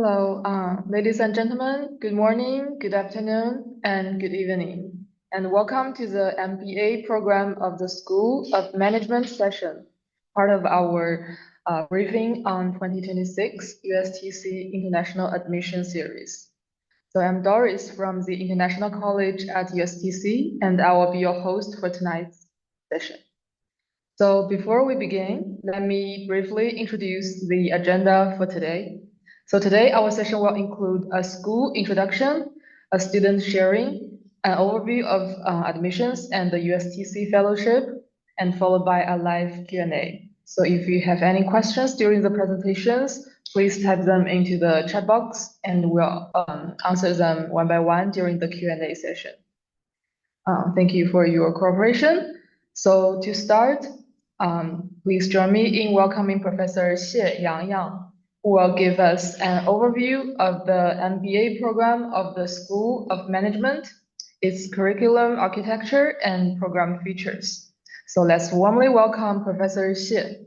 Hello, ladies and gentlemen, good morning, good afternoon, and good evening, and welcome to the MBA program of the School of Management session, part of our briefing on 2026 USTC International Admission Series. So I'm Doris from the International College at USTC, and I will be your host for tonight's session. So before we begin, let me briefly introduce the agenda for today. So today our session will include a school introduction, a student sharing, an overview of admissions and the USTC fellowship, and followed by a live Q&A. So if you have any questions during the presentations, please type them into the chat box and we'll answer them one by one during the Q&A session. Thank you for your cooperation. So to start, please join me in welcoming Professor Xie Yang, who will give us an overview of the MBA program of the School of Management, its curriculum architecture, and program features. So let's warmly welcome Professor Xie.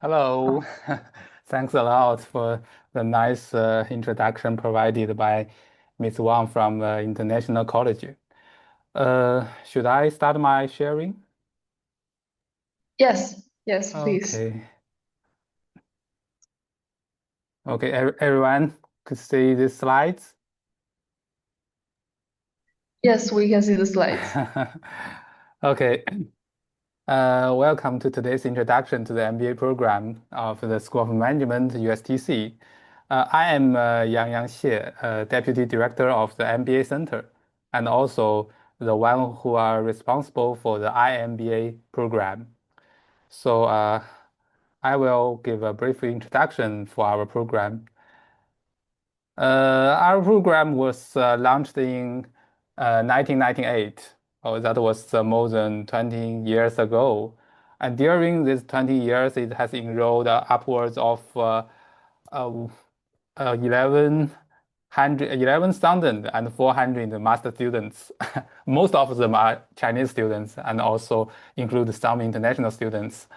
Hello, thanks a lot for the nice introduction provided by Ms. Wang from International College. Should I start my sharing? Yes, please. Okay, everyone could see the slides? Yes, we can see the slides. Okay. Welcome to today's introduction to the MBA program of the School of Management, USTC. I am Yang Xie, Deputy Director of the MBA Center, and also the one who are responsible for the IMBA program. So I will give a brief introduction for our program. Our program was launched in 1998. Oh, that was more than 20 years ago. And during these 20 years, it has enrolled upwards of 11,400 master students. Most of them are Chinese students and also include some international students.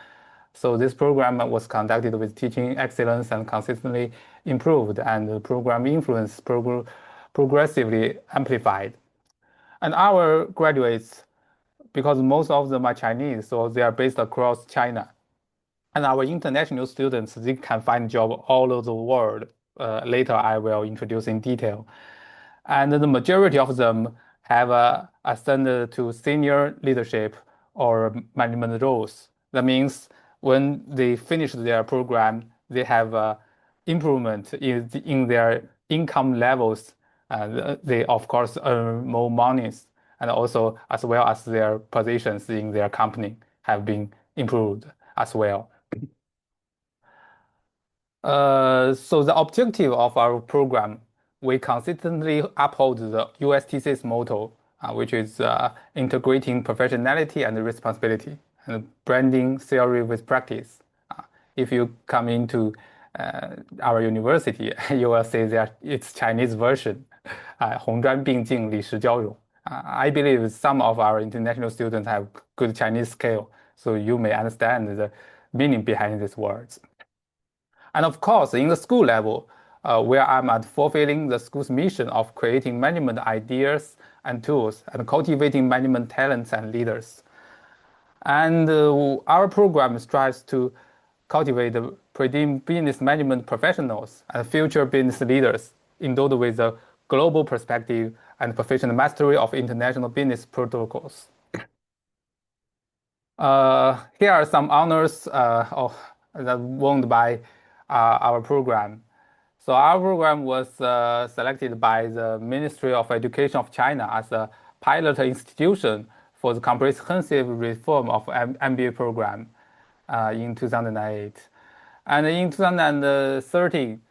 So this program was conducted with teaching excellence and consistently improved, and the program influence progressively amplified. And our graduates, because most of them are Chinese, so they are based across China. And our international students, they can find job all over the world. Later, I will introduce in detail. And the majority of them have ascended to senior leadership or management roles. That means when they finish their program, they have improvement in their income levels. They, of course, earn more monies, and also as well as their positions in their company have been improved as well. So the objective of our program, we consistently uphold the USTC's motto, which is integrating professionality and responsibility, and branding theory with practice. If you come into our university, you will see that it's Chinese version, 红砖并进，理事交融. I believe some of our international students have good Chinese skill, so you may understand the meaning behind these words. And of course, in the school level, where I'm at fulfilling the school's mission of creating management ideas and tools and cultivating management talents and leaders. And our program strives to cultivate the business management professionals and future business leaders endowed with a global perspective and professional mastery of international business protocols. Here are some honors that won by our program. So our program was selected by the Ministry of Education of China as a pilot institution for the comprehensive reform of MBA program in 2008. And in 2013,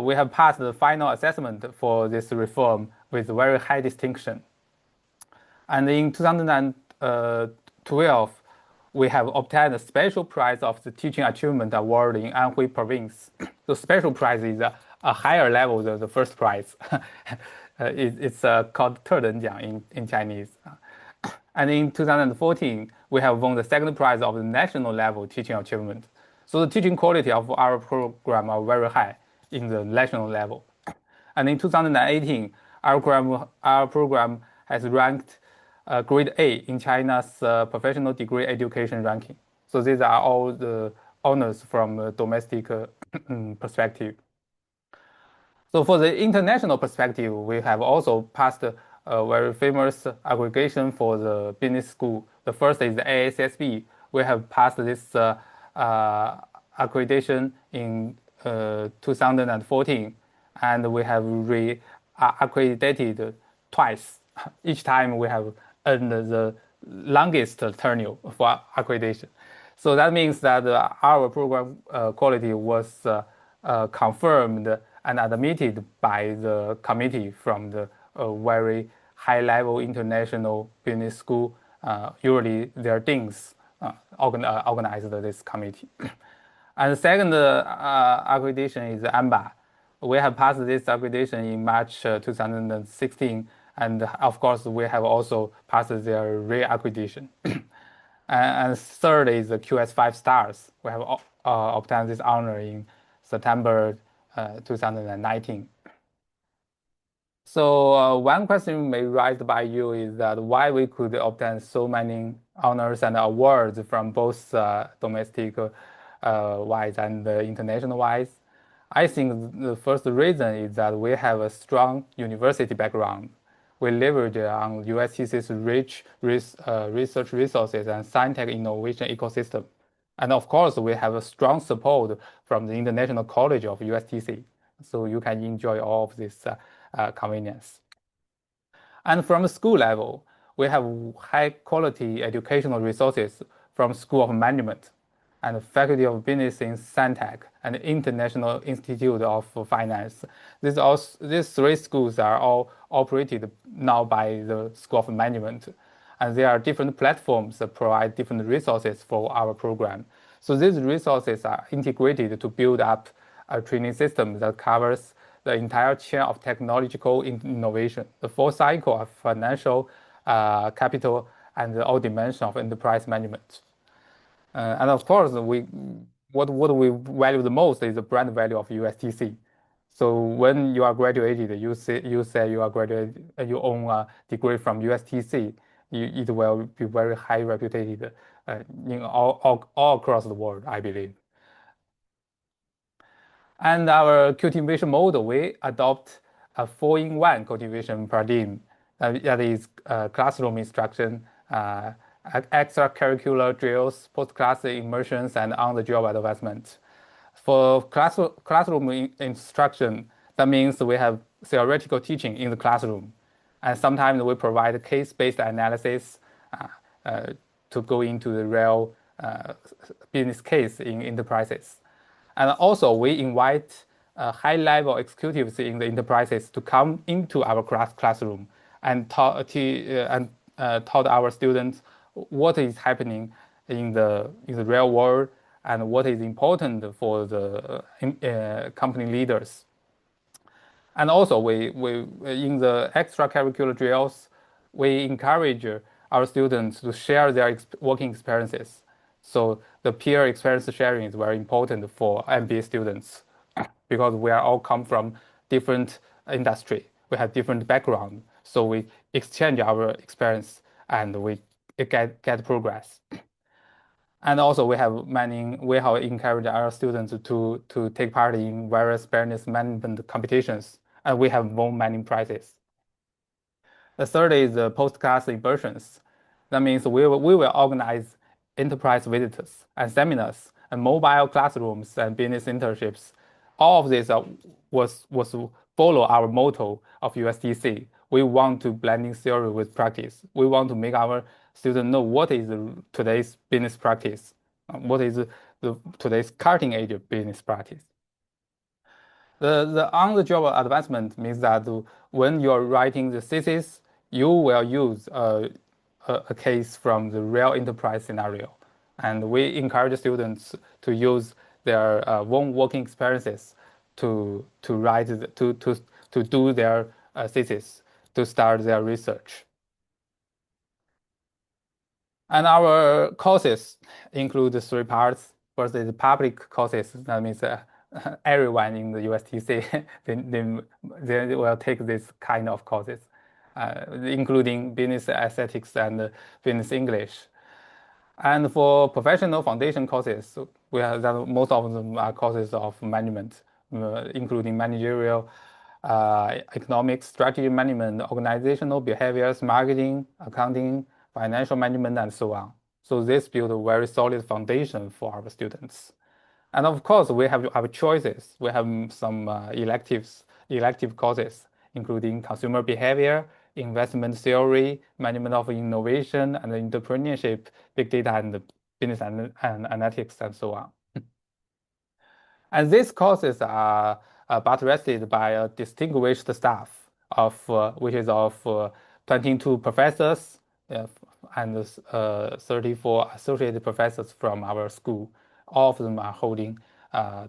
we have passed the final assessment for this reform with very high distinction. And in 2012, we have obtained a special prize of the Teaching Achievement Award in Anhui Province. The special prize is a higher level than the first prize. It's called 特等奖 in Chinese. And in 2014, we have won the second prize of the national level teaching achievement. So the teaching quality of our program are very high. in the national level. And in 2018, our program has ranked grade A in China's professional degree education ranking. So these are all the honors from a domestic perspective. So for the international perspective, we have also passed a very famous aggregation for the business school. The first is the ASSB. We have passed this accreditation in 2014, and we have re-accredited twice. Each time we have earned the longest tenure for accreditation. So that means that our program quality was confirmed and admitted by the committee from the very high-level international business school. Usually, their deans organize this committee. And the second accreditation is MBA. We have passed this accreditation in March 2016, and of course, we have also passed their re-accreditation. And third is the QS 5 stars. We have obtained this honor in September 2019. So one question may rise by you is that why we could obtain so many honors and awards from both domestic wise and international wise. I think the first reason is that we have a strong university background. We leverage on USTC's rich research resources and scientific innovation ecosystem. And of course, we have a strong support from the International College of USTC. So you can enjoy all of this convenience. And from the school level, we have high quality educational resources from School of Management and Faculty of Business in Santec and International Institute of Finance. These three schools are all operated now by the School of Management. And there are different platforms that provide different resources for our program. So these resources are integrated to build up a training system that covers the entire chain of technological innovation, the full cycle of financial capital, and all dimensions of enterprise management. And of course, what we value the most is the brand value of USTC. So when you are graduated, you say you are graduated, you own a degree from USTC, it will be very high reputed in all across the world, I believe. And our cultivation model, we adopt a 4-in-1 cultivation paradigm. That is classroom instruction, extracurricular drills, post-class immersions, and on-the-job advancement. For classroom instruction, that means we have theoretical teaching in the classroom. And sometimes we provide case-based analysis to go into the real business case in enterprises. And also, we invite high-level executives in the enterprises to come into our classroom and taught our students what is happening in the real world and what is important for the company leaders. And also, we in the extracurricular drills, we encourage our students to share their working experiences. So the peer experience sharing is very important for MBA students because we are all come from different industry. We have different background. So we exchange our experience and we get progress. And also we have encouraged our students to take part in various business management competitions, and we have won many prizes. The third is the post-class immersions. That means we will organize enterprise visitors and seminars and mobile classrooms and business internships. All of this was follow our motto of USTC. We want to blending theory with practice. We want to make our students know what is today's business practice, what is today's cutting edge business practice. The on-the-job advancement means that when you're writing the thesis, you will use a case from the real enterprise scenario. And we encourage students to use their own working experiences to write, to do their thesis, to start their research. And our courses include 3 parts. First is public courses. That means everyone in the USTC they will take this kind of courses, including business ethics and business English. And for professional foundation courses, we have that most of them are courses of management, including managerial, economics, strategy management, organizational behaviors, marketing, accounting, financial management, and so on. So this build a very solid foundation for our students. And of course, we have our choices. We have some elective courses, including consumer behavior, investment theory, management of innovation and entrepreneurship, big data and business and analytics, and so on. And these courses are buttressed by a distinguished staff of which is of 22 professors and 34 associate professors from our school. All of them are holding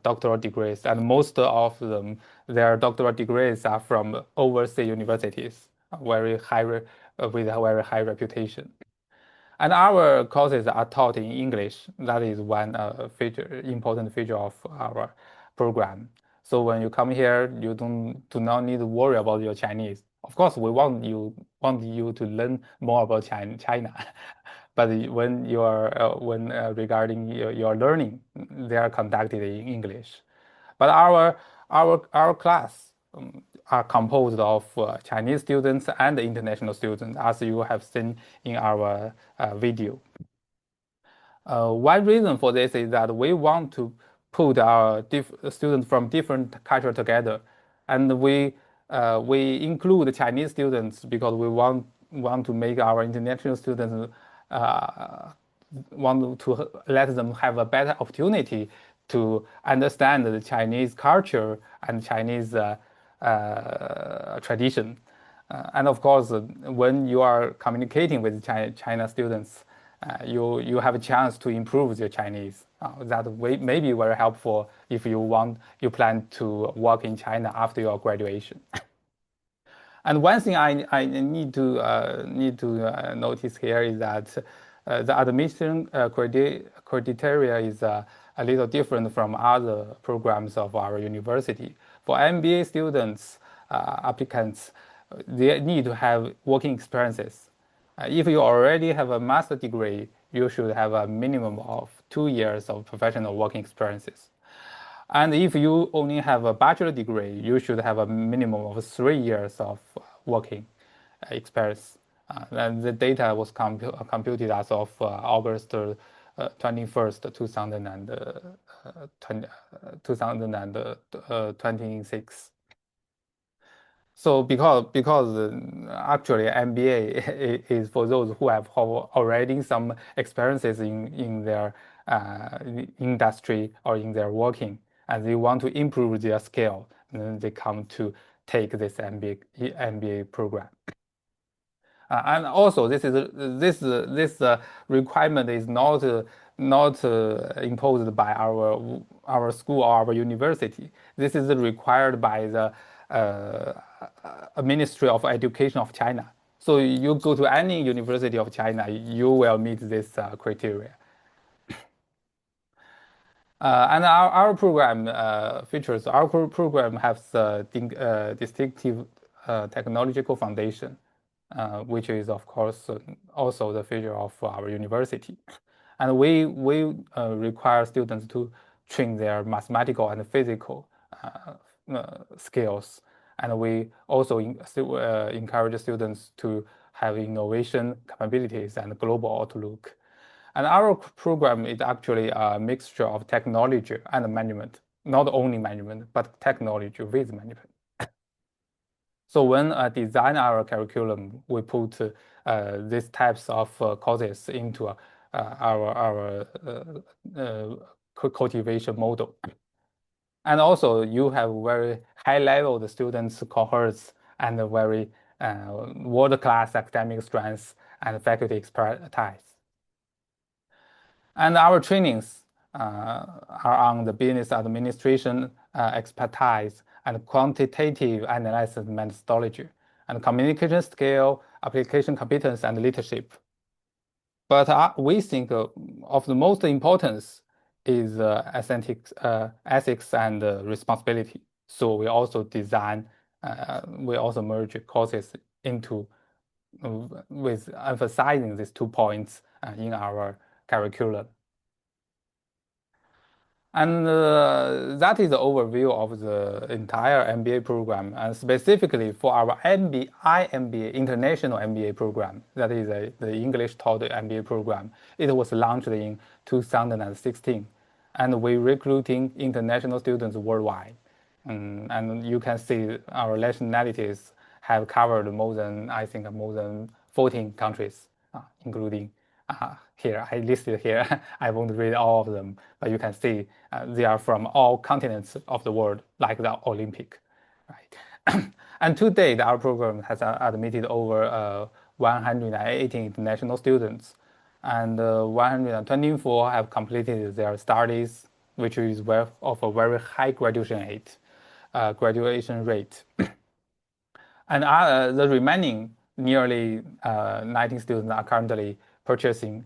doctoral degrees, and most of them, their doctoral degrees are from overseas universities, very high with a very high reputation. And our courses are taught in English. That is one important feature of our program. So when you come here, you do not need to worry about your Chinese. Of course, we want you to learn more about China. But when you are regarding your learning, they are conducted in English. But our class are composed of Chinese students and international students, as you have seen in our video. One reason for this is that we want to put our students from different cultures together, and we include Chinese students because we want to make our international students want to let them have a better opportunity to understand the Chinese culture and Chinese tradition. And of course, when you are communicating with China students, you have a chance to improve your Chinese. That may be very helpful if you plan to work in China after your graduation. And one thing I need to notice here is that the admission criteria is a little different from other programs of our university. For MBA students, applicants, they need to have working experiences. If you already have a master's degree, you should have a minimum of 2 years of professional working experiences. And if you only have a bachelor degree, you should have a minimum of 3 years of working experience. And the data was computed as of August 21st, 2026. So because actually MBA is for those who have already some experiences in their industry or in their working, and they want to improve their skill, then they come to take this MBA program. And also, this requirement is not imposed by our school or our university. This is required by the Ministry of Education of China. So you go to any university of China, you will meet this criteria. And our program features, our program has a distinctive technological foundation, which is of course also the feature of our university. And we require students to train their mathematical and physical skills. And we also encourage students to have innovation capabilities and global outlook. And our program is actually a mixture of technology and management, not only management, but technology with management. So when I design our curriculum, we put these types of courses into our cultivation model. And also you have very high level the students cohorts and very world-class academic strengths and faculty expertise. And our trainings are on the business administration expertise and quantitative analysis methodology and communication skill, application competence, and leadership. But we think of the most importance is ethics and responsibility. So we also we also merge courses into with emphasizing these 2 points in our curriculum. And that is the overview of the entire MBA program. And specifically for our MBA, International MBA program, that is the English taught MBA program, it was launched in 2016. And we're recruiting international students worldwide. And you can see our nationalities have covered I think, more than 14 countries, including here, I listed here. I won't read all of them, but you can see they are from all continents of the world, like the Olympic, right? And to date, our program has admitted over 180 international students, and 124 have completed their studies, which is of a very high graduation rate. And the remaining nearly 19 students are currently pursuing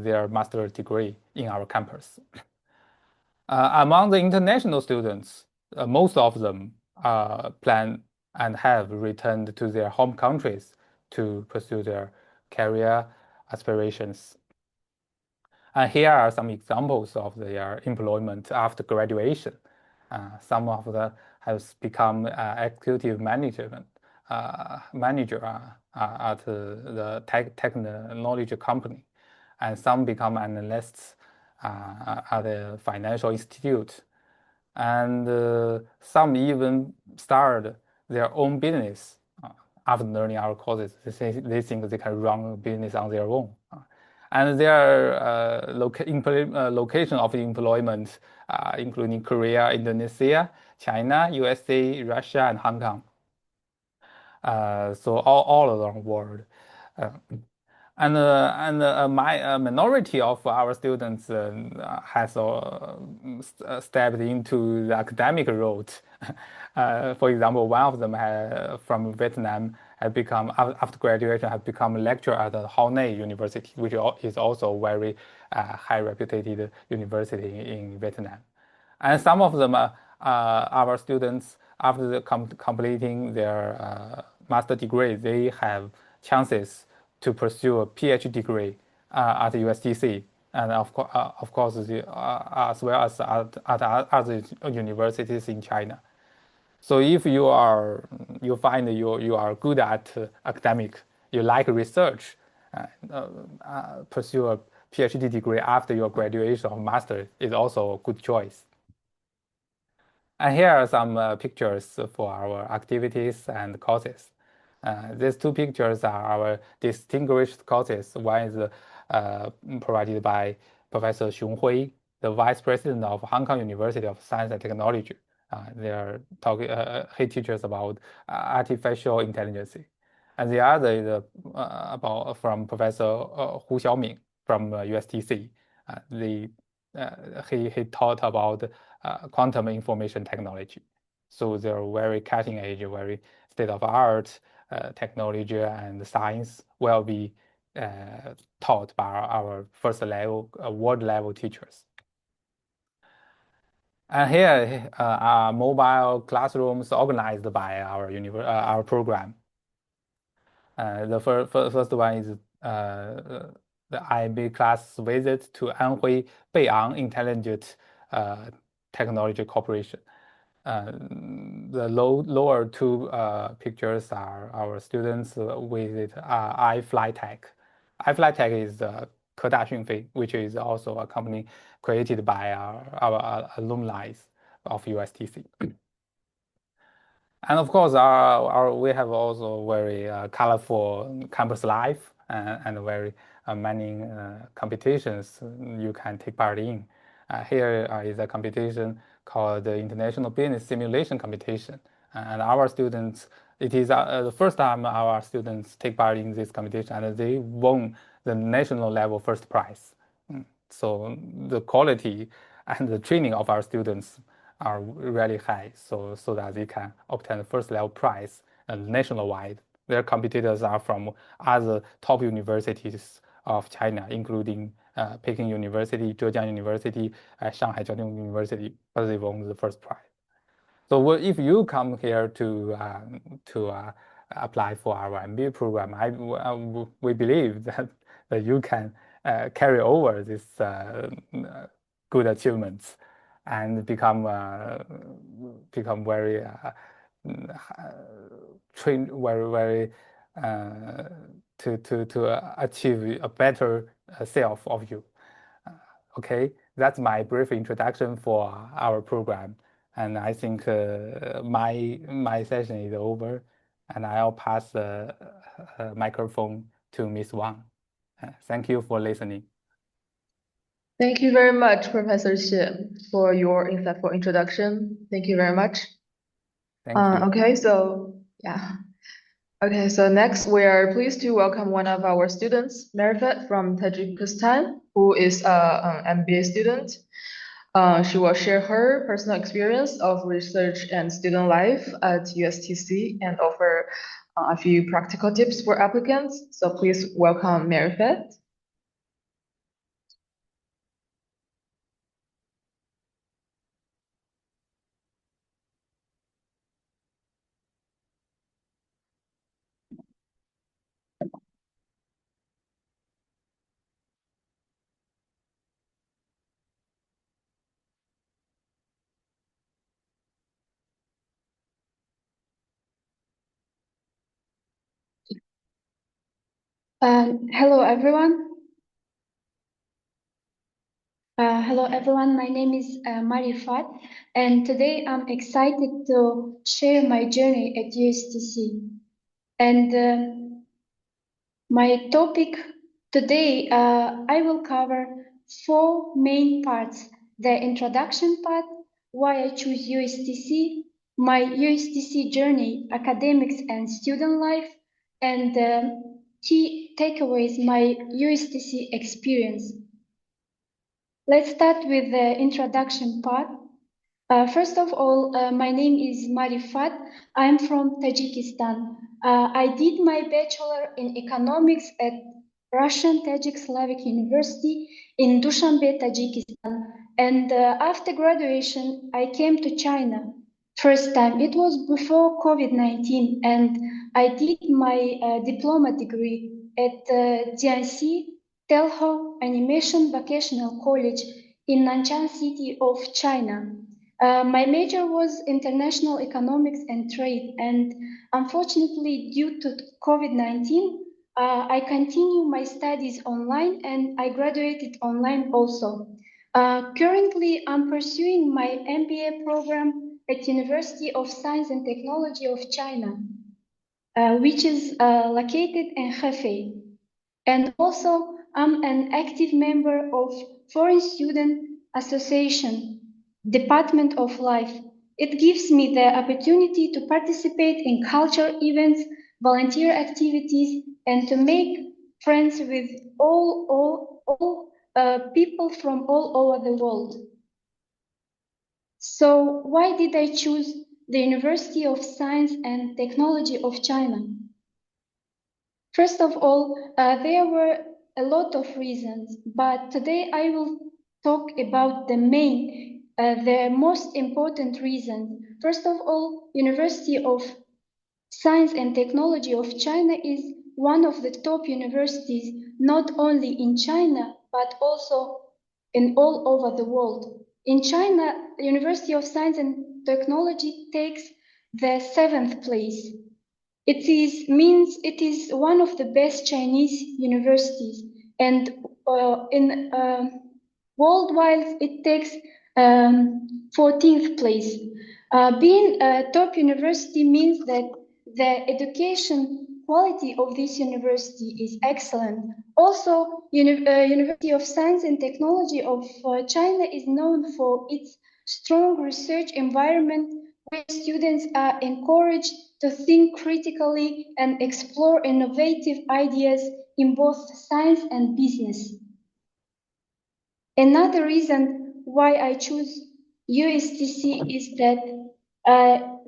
their master's degree in our campus. Among the international students, most of them plan and have returned to their home countries to pursue their career aspirations. And here are some examples of their employment after graduation. Some of them have become executive manager at the technology company, and some become analysts at a financial institute, and some even started their own business after learning our courses. They think they can run a business on their own. And their location of employment, including Korea, Indonesia, China, USA, Russia, and Hong Kong. So all around the world. And a minority of our students has stepped into the academic road. For example, one of them from Vietnam had become, after graduation, have become a lecturer at the Hanoi University, which is also a very high reputed university in Vietnam. And some of them, our students, after completing their master degree, they have chances to pursue a PhD degree at the USTC, and of course, as well as at other universities in China. So if you find you are good at academic, you like research, pursue a PhD degree after your graduation or master is also a good choice. And here are some pictures for our activities and courses. These 2 pictures are our distinguished courses. One is provided by Professor Xiong Hui, the Vice President of Hong Kong University of Science and Technology. He teaches about artificial intelligence. And the other is from Professor Hu Xiaoming from USTC. He taught about quantum information technology. So they're very cutting edge, very state of art technology and science will be taught by our first level, world level teachers. And here are mobile classrooms organized by our program. The first one is the IB class visit to Anhui Beiyang Intelligent Technology Corporation. The lower 2 pictures are our students visit iFlyTech. iFlyTech is Ke Da Xun Fei, which is also a company created by our alumni of USTC. And of course, we have also very colorful campus life and very many competitions you can take part in. Here is a competition called the International Business Simulation Competition. And our students, it is the first time our students take part in this competition, and they won the national level first prize. So the quality and the training of our students are really high, so that they can obtain the first level prize nationwide. Their competitors are from other top universities of China, including Peking University, Zhejiang University, Shanghai Jiaotong University, but they won the first prize. So if you come here to apply for our MBA program, we believe that you can carry over this good achievements and become very trained, very to achieve a better self of you. Okay, that's my brief introduction for our program. And I think my session is over, and I'll pass the microphone to Ms. Wang. Thank you for listening. Thank you very much, Professor Xie, for your insightful introduction. Thank you very much. Thank you. Okay, so yeah. Okay, so next we are pleased to welcome one of our students, Marifat from Tajikistan, who is an MBA student. She will share her personal experience of research and student life at USTC and offer a few practical tips for applicants. So please welcome Marifat. Hello everyone. Hello everyone. My name is Marifat, and today I'm excited to share my journey at USTC. And my topic today, I will cover 4 main parts: the introduction part, why I choose USTC, my USTC journey, academics and student life, and key takeaways my USTC experience. Let's start with the introduction part. First of all, my name is Marifat. I'm from Tajikistan. I did my bachelor in economics at Russian Tajik Slavic University in Dushanbe, Tajikistan. And after graduation, I came to China. First time, it was before COVID-19, and I did my diploma degree at Jiangxi Telho Animation Vocational College in Nanchang City of China. My major was international economics and trade, and unfortunately, due to COVID-19, I continue my studies online and I graduated online also. Currently, I'm pursuing my MBA program at University of Science and Technology of China, which is located in Hefei. And also, I'm an active member of Foreign Student Association, Department of Life. It gives me the opportunity to participate in cultural events, volunteer activities, and to make friends with all people from all over the world. So why did I choose the University of Science and Technology of China? First of all, there were a lot of reasons, but today I will talk about the most important reason. First of all, University of Science and Technology of China is one of the top universities, not only in China, but also in all over the world. In China, the University of Science and Technology takes the 7th place. It is one of the best Chinese universities, and in worldwide it takes 14th place. Being a top university means that the education quality of this university is excellent. Also, University of Science and Technology of China is known for its strong research environment where students are encouraged to think critically and explore innovative ideas in both science and business. Another reason why I choose USTC is that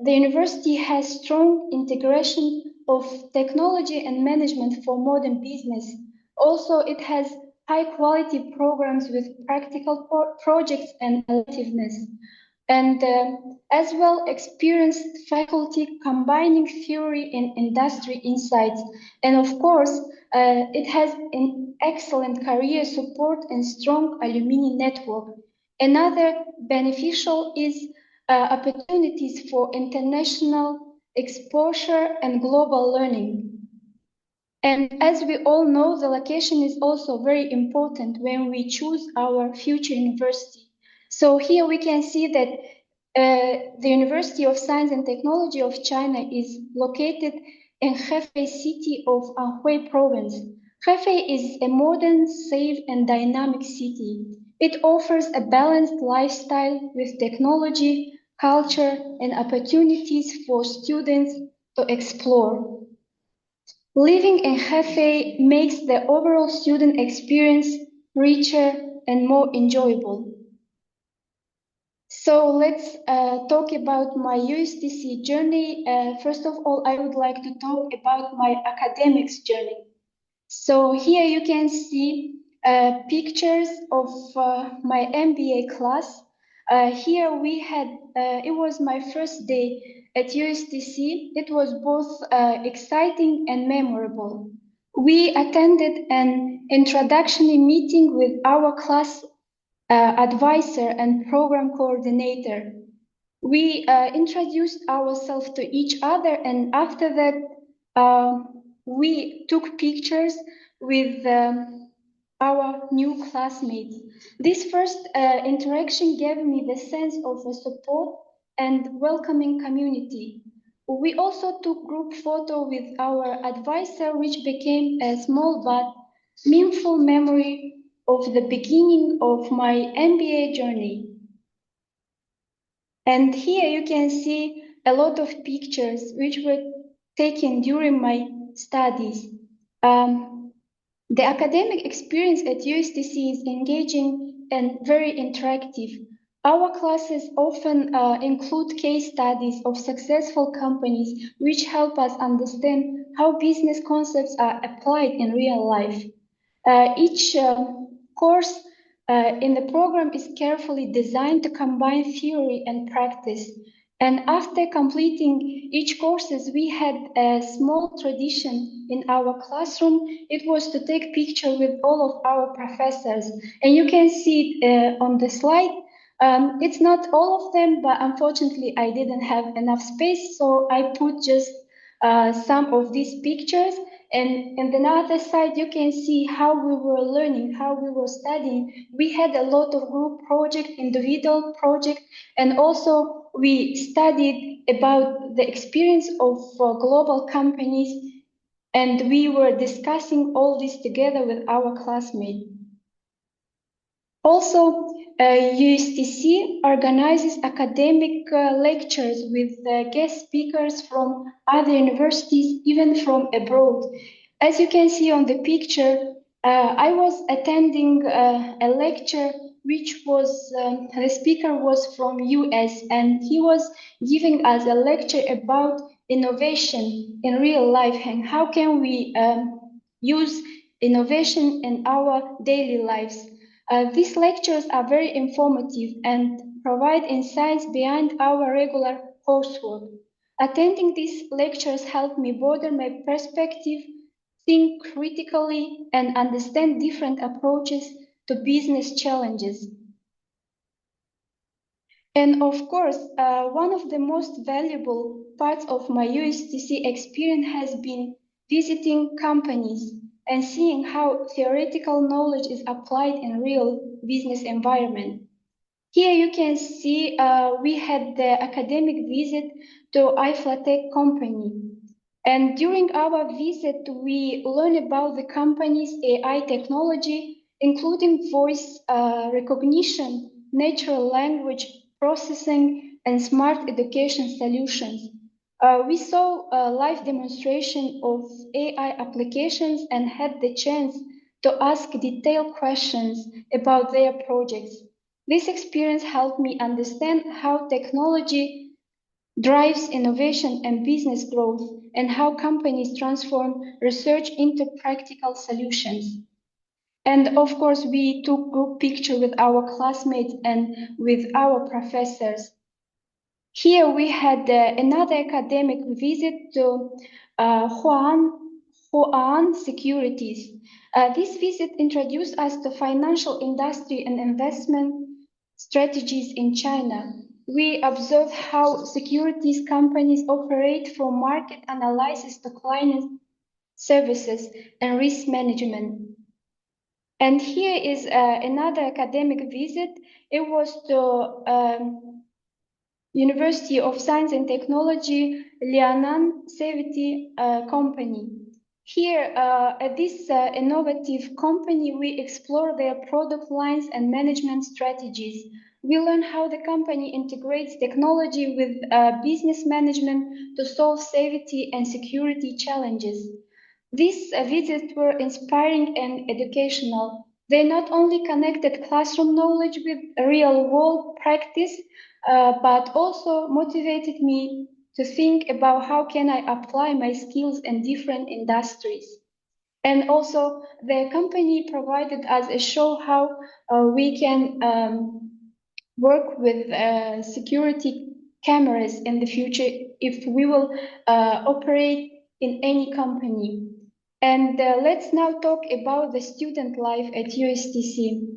the university has strong integration of technology and management for modern business. Also, it has high-quality programs with practical projects and electiveness, and as well experienced faculty combining theory and industry insights. And of course, it has an excellent career support and strong alumni network. Another beneficial is opportunities for international exposure and global learning. And as we all know, the location is also very important when we choose our future university. So here we can see that the University of Science and Technology of China is located in Hefei city of Anhui province. Hefei is a modern, safe, and dynamic city. It offers a balanced lifestyle with technology, culture, and opportunities for students to explore. Living in Hefei makes the overall student experience richer and more enjoyable. So let's talk about my USTC journey. First of all, I would like to talk about my academics journey. So here you can see pictures of my MBA class. Here we had, it was my first day at USTC. It was both exciting and memorable. We attended an introductory meeting with our class advisor and program coordinator. We introduced ourselves to each other, and after that, we took pictures with our new classmates. This first interaction gave me the sense of a support and welcoming community. We also took group photo with our advisor, which became a small but meaningful memory of the beginning of my MBA journey. And here you can see a lot of pictures which were taken during my studies. The academic experience at USTC is engaging and very interactive. Our classes often include case studies of successful companies which help us understand how business concepts are applied in real life. Each course in the program is carefully designed to combine theory and practice. And after completing each courses, we had a small tradition in our classroom. It was to take picture with all of our professors. And you can see it on the slide. It's not all of them, but unfortunately I didn't have enough space, so I put just some of these pictures. And on the other side, you can see how we were learning, how we were studying. We had a lot of group project, individual project, and also we studied about the experience of global companies, and we were discussing all this together with our classmates. Also, USTC organizes academic lectures with guest speakers from other universities, even from abroad. As you can see on the picture, I was attending a lecture which was, the speaker was from US, and he was giving us a lecture about innovation in real life and how can we use innovation in our daily lives. These lectures are very informative and provide insights behind our regular coursework. Attending these lectures helped me broaden my perspective, think critically, and understand different approaches to business challenges. And of course, one of the most valuable parts of my USTC experience has been visiting companies and seeing how theoretical knowledge is applied in real business environment. Here you can see we had the academic visit to iFlatech company. And during our visit, we learned about the company's AI technology, including voice recognition, natural language processing, and smart education solutions. We saw a live demonstration of AI applications and had the chance to ask detailed questions about their projects. This experience helped me understand how technology drives innovation and business growth, and how companies transform research into practical solutions. And of course, we took group picture with our classmates and with our professors. Here we had another academic visit to Huan Securities. This visit introduced us to financial industry and investment strategies in China. We observed how securities companies operate from market analysis to client services and risk management. And here is another academic visit. It was to University of Science and Technology Liaonan Safety Company. Here, at this innovative company, we explore their product lines and management strategies. We learn how the company integrates technology with business management to solve safety and security challenges. These visits were inspiring and educational. They not only connected classroom knowledge with real-world practice, but also motivated me to think about how can I apply my skills in different industries. And also, the company provided us a show how we can work with security cameras in the future if we will operate in any company. And let's now talk about the student life at USTC.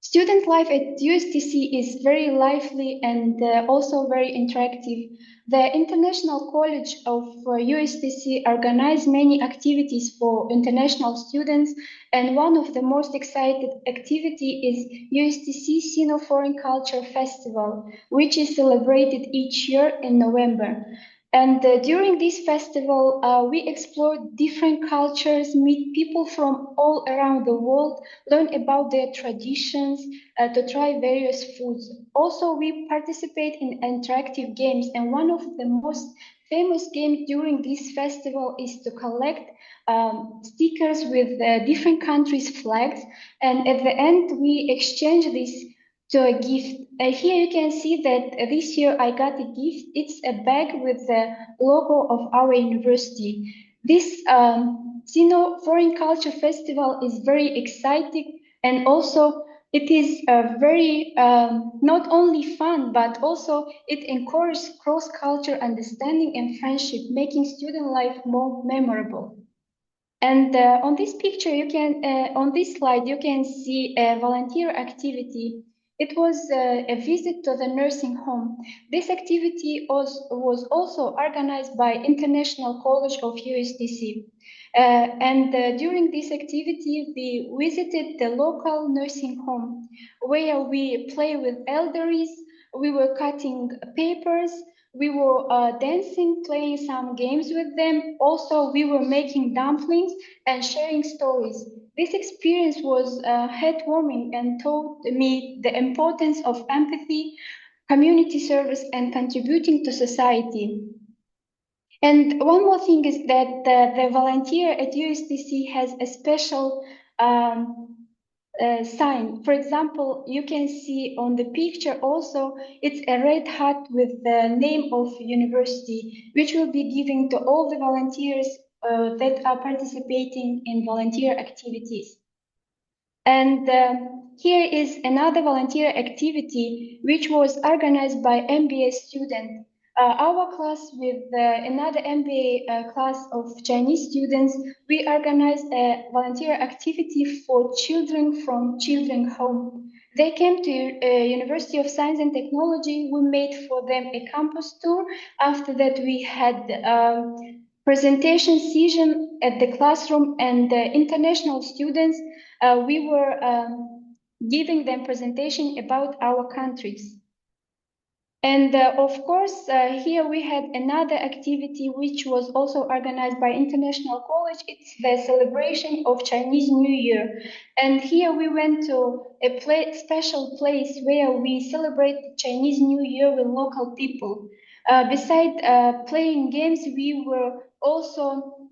Student life at USTC is very lively and also very interactive. The International College of USTC organizes many activities for international students, and one of the most excited activity is USTC Sino-Foreign Culture Festival, which is celebrated each year in November. And during this festival, we explore different cultures, meet people from all around the world, learn about their traditions, to try various foods. Also, we participate in interactive games, and one of the most famous games during this festival is to collect stickers with different countries' flags, and at the end, we exchange this to a gift. Here you can see that this year I got a gift. It's a bag with the logo of our university. This Sino Foreign Culture Festival is very exciting, and also it is very not only fun, but also it encourages cross-culture understanding and friendship, making student life more memorable. And on this picture, on this slide, you can see a volunteer activity. It was a visit to the nursing home. This activity was also organized by International College of USTC. During this activity, we visited the local nursing home where we play with elderlies, we were cutting papers, we were dancing, playing some games with them. Also, we were making dumplings and sharing stories. This experience was heartwarming and taught me the importance of empathy, community service, and contributing to society. And one more thing is that the volunteer at USTC has a special sign. For example, you can see on the picture also, it's a red hat with the name of university, which will be given to all the volunteers that are participating in volunteer activities. And here is another volunteer activity, which was organized by MBA student. Our class with another MBA class of Chinese students, we organized a volunteer activity for children from children's home. They came to University of Science and Technology. We made for them a campus tour. After that, we had presentation session at the classroom, and international students, we were giving them presentation about our countries. And of course, here we had another activity which was also organized by International College. It's the celebration of Chinese New Year. And here we went to a special place where we celebrate Chinese New Year with local people. Besides playing games, we were also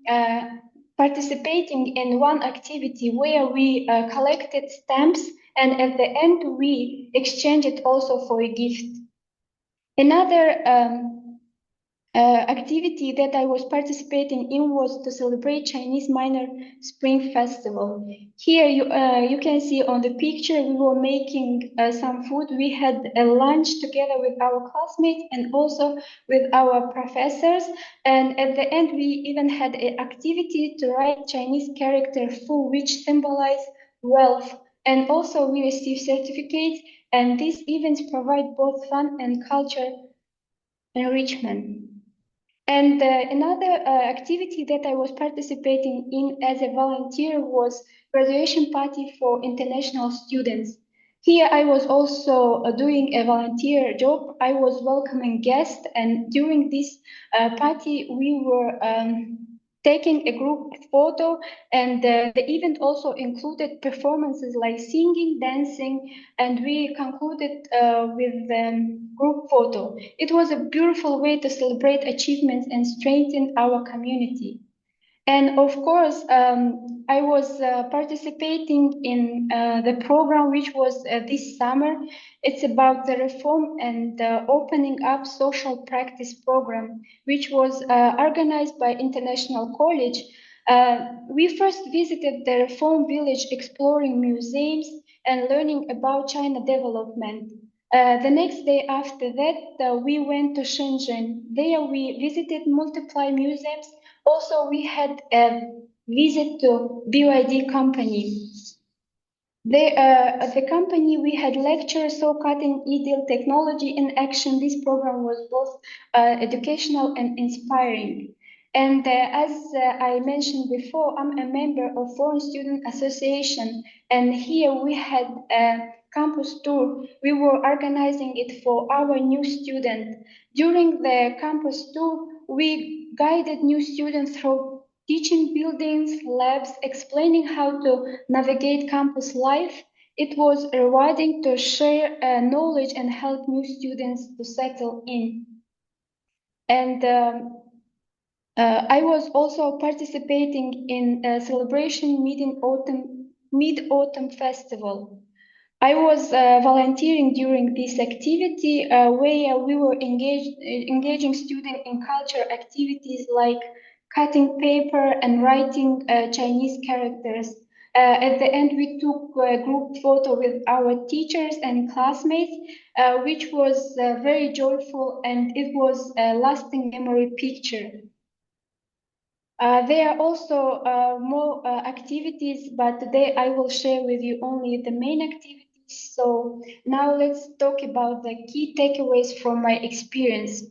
participating in one activity where we collected stamps, and at the end we exchanged it also for a gift. Another activity that I was participating in was to celebrate Chinese Minor Spring Festival. Here you can see on the picture we were making some food. We had a lunch together with our classmates and also with our professors. And at the end, we even had an activity to write Chinese character Fu, which symbolize wealth. And also we received certificates, and these events provide both fun and culture enrichment. And another activity that I was participating in as a volunteer was graduation party for international students. Here I was also doing a volunteer job. I was welcoming guests, and during this party we were taking a group photo, and the event also included performances like singing, dancing, and we concluded with group photo. It was a beautiful way to celebrate achievements and strengthen our community. And of course, I was participating in the program which was this summer. It's about the reform and opening up social practice program, which was organized by International College. We first visited the Reform Village, exploring museums and learning about China development. The next day after that, we went to Shenzhen. There we visited multiple museums. Also, we had a visit to BYD company. At the company, we had lectures, so cutting EDL technology in action. This program was both educational and inspiring. And as I mentioned before, I'm a member of Foreign Student Association, and here we had a campus tour. We were organizing it for our new student. During the campus tour, we guided new students through teaching buildings, labs, explaining how to navigate campus life. It was rewarding to share knowledge and help new students to settle in. And I was also participating in a celebration Mid-Autumn Festival. I was volunteering during this activity where we were engaging students in cultural activities like cutting paper and writing Chinese characters. At the end, we took a group photo with our teachers and classmates, which was very joyful, and it was a lasting memory picture. There are also more activities, but today I will share with you only the main activities. So now let's talk about the key takeaways from my experience.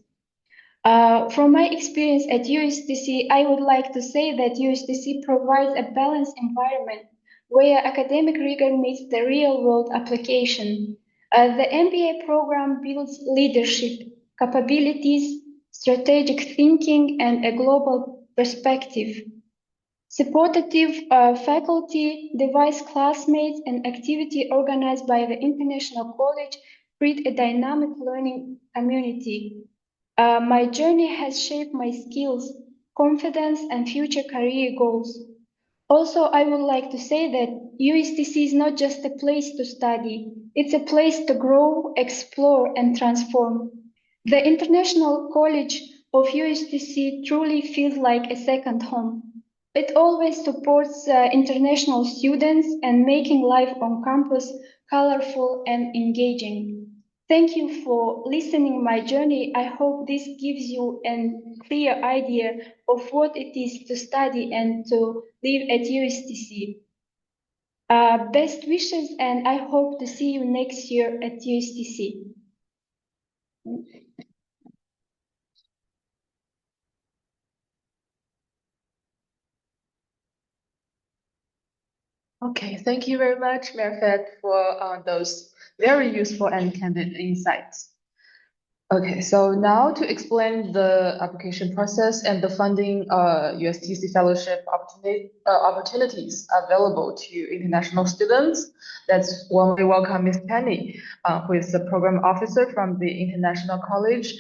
From my experience at USTC, I would like to say that USTC provides a balanced environment where academic rigor meets the real-world application. The MBA program builds leadership, capabilities, strategic thinking, and a global perspective. Supportive faculty, diverse classmates, and activity organized by the International College create a dynamic learning community. My journey has shaped my skills, confidence, and future career goals. Also, I would like to say that USTC is not just a place to study, it's a place to grow, explore, and transform. The International College of USTC truly feels like a second home. It always supports international students and making life on campus colorful and engaging. Thank you for listening my journey. I hope this gives you a clear idea of what it is to study and to live at USTC. Best wishes, and I hope to see you next year at USTC. Okay, thank you very much, Merfed, for those very useful and candid insights. Okay, so now to explain the application process and the funding USTC fellowship opportunities available to international students, let's warmly welcome Ms. Penny, who is the program officer from the International College,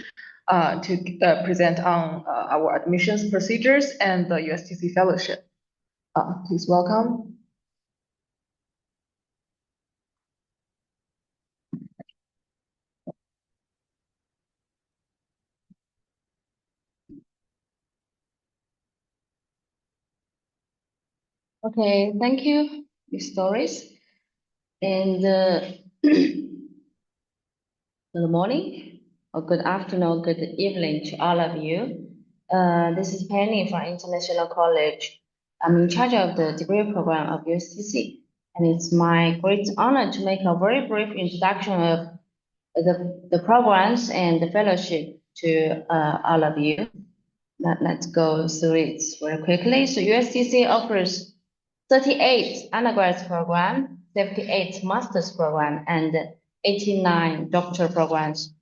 to present on our admissions procedures and the USTC fellowship. Please welcome. Okay, thank you, Ms. Doris. And good morning, or good afternoon, good evening to all of you. This is Penny from International College. I'm in charge of the degree program of USTC, and it's my great honor to make a very brief introduction of the programs and the fellowship to all of you. Let's go through it very quickly. So USTC offers 38 undergraduate program, 78 master's program, and 89 doctoral programs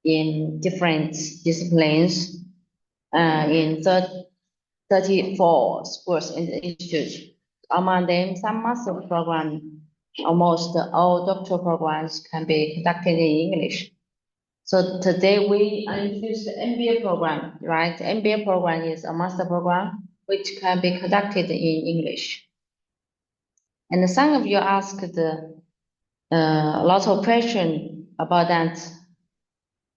in different disciplines in 34 schools and institutes. Among them, some master's programs, almost all doctoral programs can be conducted in English. So today we introduce the MBA program, right? The MBA program is a master program which can be conducted in English. And some of you asked a lot of questions about that.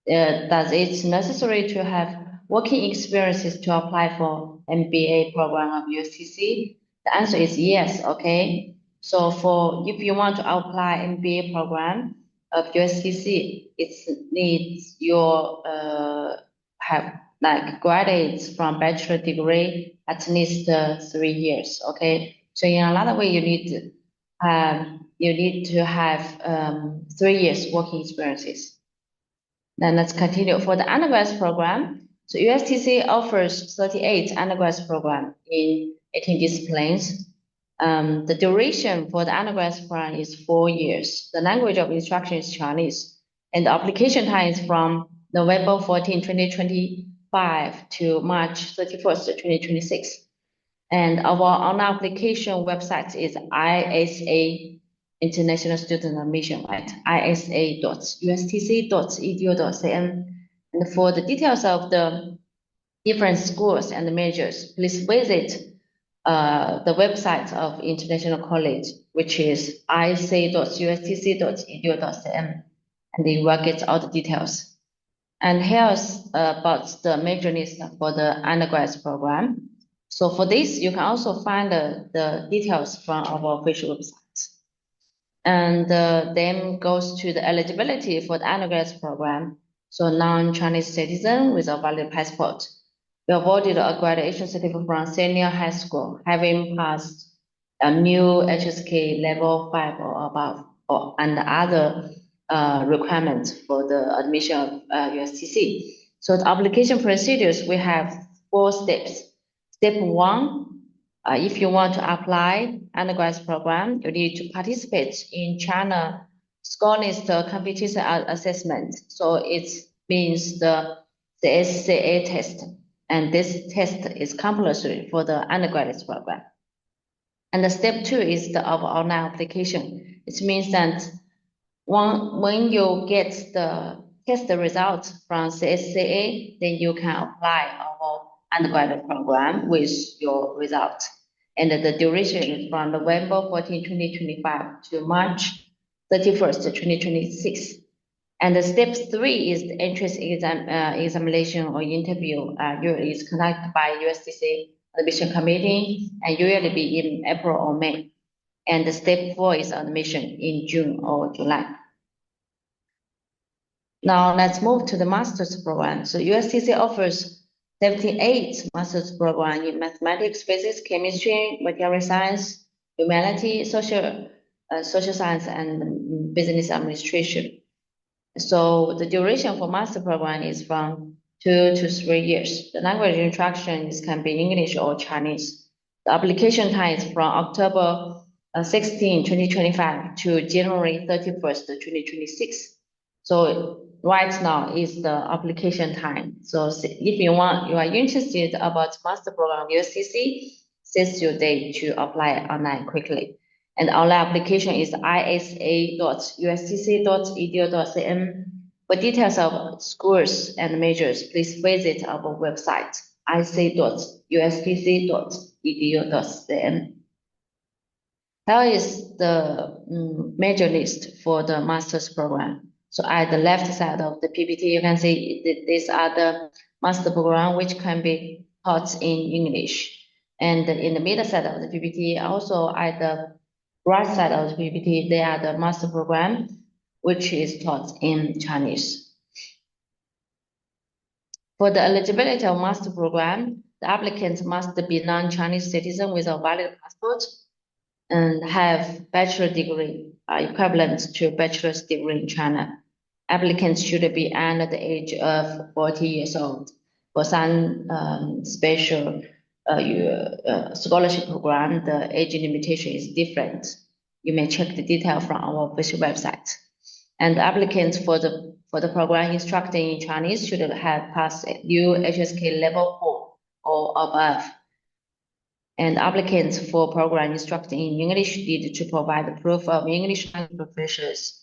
Does it necessary to have working experiences to apply for MBA program of USTC? The answer is yes, okay. So if you want to apply MBA program of USTC, it needs your have like graduates from bachelor degree at least 3 years, okay. So in another way, you need to have 3 years working experiences. Then let's continue. For the undergraduate program, so USTC offers 38 undergraduate program in 18 disciplines. The duration for the undergraduate program is 4 years. The language of instruction is Chinese, and the application time is from November 14, 2025 to March 31st, 2026. And our online application website is ISA International Student Admission, right? isa.ustc.edu.cn. And for the details of the different schools and majors, please visit the website of International College, which is isa.ustc.edu.cn, and you will get all the details. And here's about the major list for the undergraduate program. So for this, you can also find the details from our official website. And then goes to the eligibility for the undergraduate program. So non-Chinese citizen with a valid passport. We awarded a graduation certificate from senior high school, having passed a new HSK level 5 or above, and other requirements for the admission of USTC. So the application procedures, we have 4 steps. Step 1, if you want to apply undergraduate program, you need to participate in China Scholist Competition Assessment. So it means the SCA test, and this test is compulsory for the undergraduate program. And the step 2 is the online application. It means that when you get the test results from CSCA, then you can apply our undergraduate program with your result. And the duration is from November 14, 2025 to March 31st, 2026. And the step 3 is the entrance examination or interview. Is conducted by USTC admission committee, and usually be in April or May. And the step 4 is admission in June or July. Now let's move to the master's program. So USTC offers 78 master's program in mathematics, physics, chemistry, material science, humanity, social science, and business administration. So the duration for master program is from 2 to 3 years. The language instruction can be English or Chinese. The application time is from October 16, 2025 to January 31st, 2026. So right now is the application time. So if you are interested about master program USTC, set your date to apply online quickly. And online application is isa.ustc.edu.cn. For details of schools and majors, please visit our website, isa.ustc.edu.cn. Here is the major list for the master's program. So at the left side of the PPT, you can see these are the master program which can be taught in English. And in the middle side of the PPT, also at the right side of the PPT, they are the master program, which is taught in Chinese. For the eligibility of master program, the applicants must be non-Chinese citizen with a valid passport and have bachelor degree equivalent to bachelor's degree in China. Applicants should be under the age of 40 years old. For some special scholarship program, the age limitation is different. You may check the detail from our official website. And applicants for the program instructing in Chinese should have passed UHSK level 4 or above. And applicants for program instructing in English need to provide proof of English language proficiency.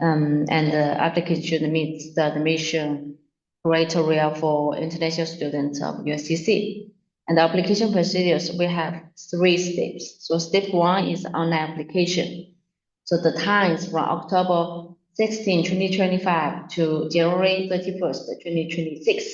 And the applicant should meet the admission criteria for international students of USTC. And the application procedures, we have 3 steps. So step 1 is online application. So the time is from October 16, 2025 to January 31st, 2026.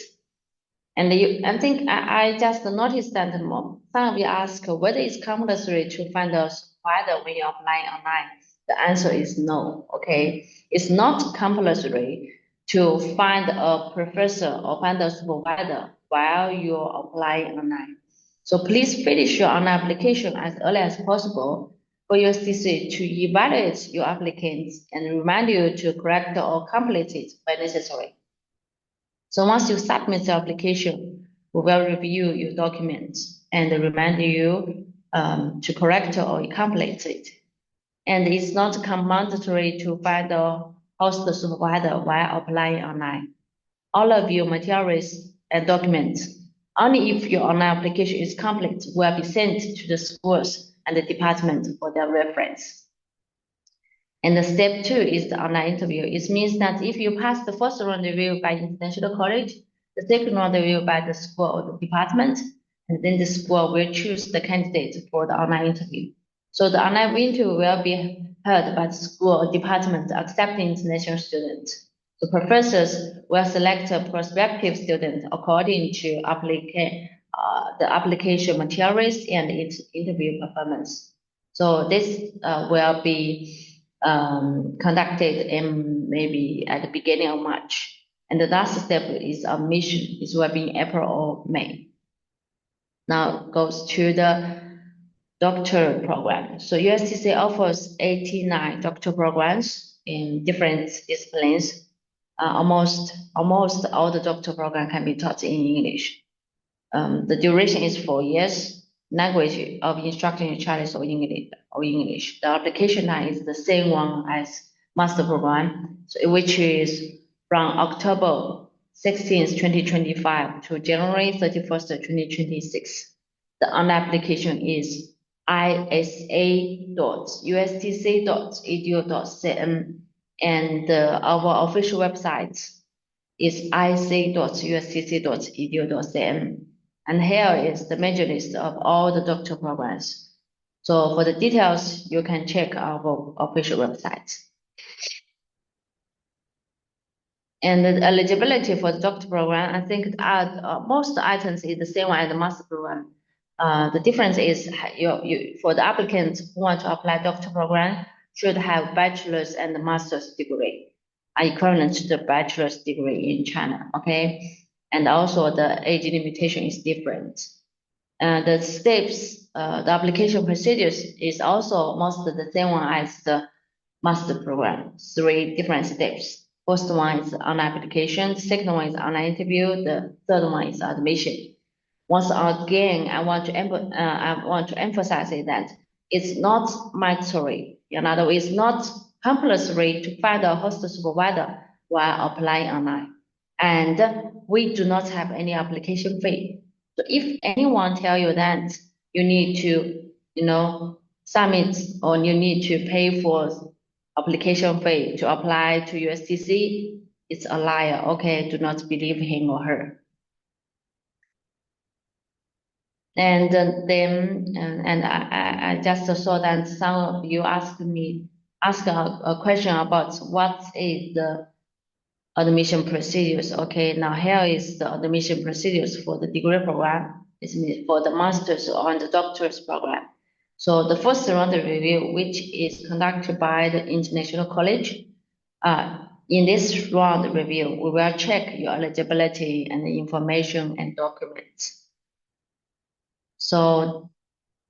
And I think I just noticed that some of you ask whether it's compulsory to find a supervisor when you apply online. The answer is no, okay? It's not compulsory to find a professor or find a supervisor while you're applying online. So please finish your online application as early as possible for USTC to evaluate your applicants and remind you to correct or complete it when necessary. So once you submit the application, we will review your documents and remind you to correct or complete it. And it's not mandatory to find a host supervisor while applying online. All of your materials and documents, only if your online application is complete, will be sent to the schools and the department for their reference. And the step 2 is the online interview. It means that if you pass the first round review by international college, the second round review by the school or the department, and then the school will choose the candidate for the online interview. So the online interview will be held by the school or department accepting international students. The professors will select a prospective student according to the application materials and its interview performance. So this will be conducted in maybe at the beginning of March. And the last step is admission. It will be in April or May. Now goes to the doctor program. So USTC offers 89 doctor programs in different disciplines. Almost all the doctor program can be taught in English. The duration is 4 years. Language of instruction in Chinese or English. The application time is the same one as master program, so which is from October 16th, 2025 to January 31st, 2026. The online application is isa.ustc.edu.cn, and our official website is isa.ustc.edu.cn. And here is the major list of all the doctor programs. So for the details, you can check our official website. And the eligibility for the doctor program, I think most items is the same one as the master program. The difference is for the applicants who want to apply doctor program should have bachelor's and master's degree, equivalent to the bachelor's degree in China, okay? And also the age limitation is different. The steps, the application procedures is also most the same one as the master program, 3 different steps. First one is online application, second one is online interview, the third one is admission. Once again, I want to emphasize that it's not mandatory. In other words, it's not compulsory to find a host supervisor while applying online. And we do not have any application fee. So if anyone tell you that you need to, submit or you need to pay for application fee to apply to USTC, it's a liar. Okay, do not believe him or her. And then, I just saw that some of you asked a question about what is the admission procedures. Okay, now here is the admission procedures for the degree program. It's for the master's or the doctor's program. So the first round of review, which is conducted by the International College, in this round of review, we will check your eligibility and the information and documents. So